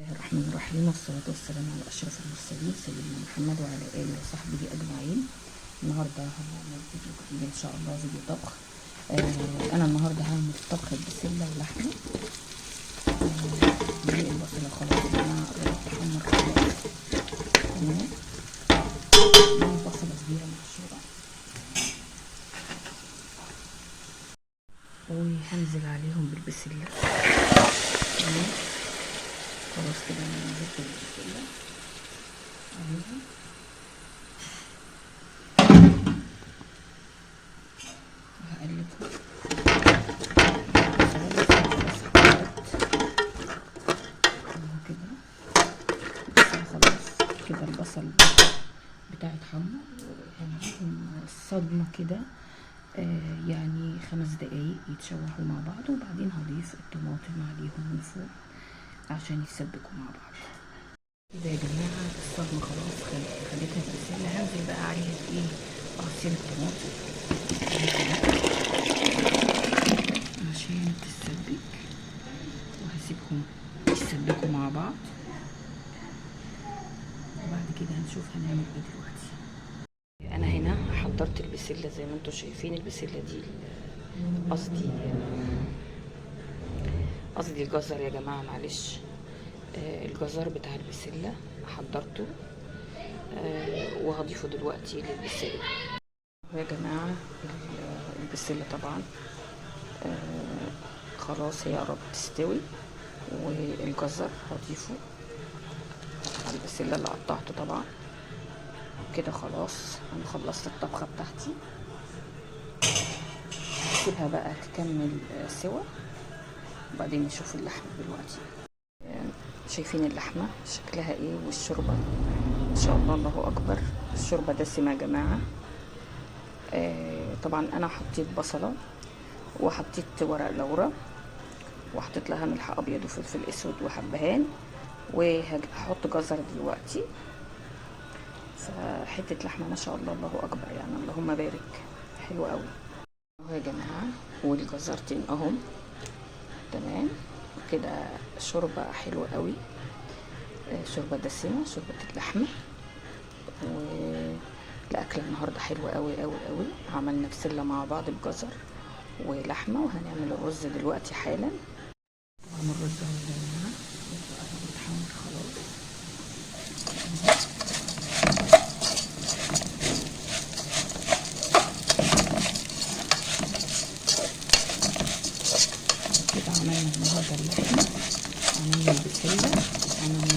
الرحمن الرحيم، والصلاة والسلام على أشرف المرسلين سيدنا محمد وعلى آله وصحبه أجمعين. النهاردة هنعمل فيديو جديد إن شاء الله، فيديو طبخ. أنا النهاردة هعمل طبخ بسلة ولحمة. دي البصلة خلاص أنا بتحمر خلاص. تمام، دي بصلة كبيرة مبشورة، وهنزل عليهم بالبسلة. تمام، خلاص كده انا نزلت بالبسلة عليهم. وهقلبهم كده. خلاص كده البصل بتاعي اتحمر، وهنديهم الصدمة كده يعني 5 دقايق يتشوحوا مع بعض، وبعدين هضيف الطماطم عليهم من فوق عشان يتسبكوا مع بعض. كده يا جماعة الصدمة خلاص خليتها البسلة. هنزل بقى عليها بايه؟ عصير الطماطم عشان تتسبك، وهسيبهم يتسبكوا مع بعض، وبعد كده هنشوف هنعمل ايه دلوقتي. انا هنا حضرت البسلة زي ما انتم شايفين. البسلة دي قصدي الجزر يا جماعة، معلش. الجزر بتاع البسلة حضرته وهضيفه دلوقتي للبسلة. يا جماعة البسلة طبعا خلاص هي قربت تستوي، والجزر هضيفه على البسلة اللي قطعته طبعا. كده خلاص انا خلصت الطبخة بتاعتي. هسيبها بقى تكمل سوا، وبعدين نشوف اللحمة دلوقتي. شايفين اللحمة شكلها ايه، والشوربة ما شاء الله الله اكبر. الشوربة دسمة يا جماعة. طبعا انا حطيت بصلة، وحطيت ورق لورا، وحطيت لها ملح ابيض وفلفل اسود وحبهان، وهحط جزر دلوقتي. فحتة لحمة ما شاء الله الله اكبر، يعني اللهم بارك، حلو قوي اهو يا جماعة. والجزرتين اهم. تمام كده، شوربة حلوة قوي، شوربة دسمة، شوربة اللحمة. والأكلة النهاردة حلوة قوي قوي قوي. عملنا بسلة مع بعض بجزر ولحمة، وهنعمل الرز دلوقتي حالا. طبعا الرز اهو يا جماعة متحمر خلاص. كده عملنا النهاردة اللحمة، عملنا البسلة، عملنا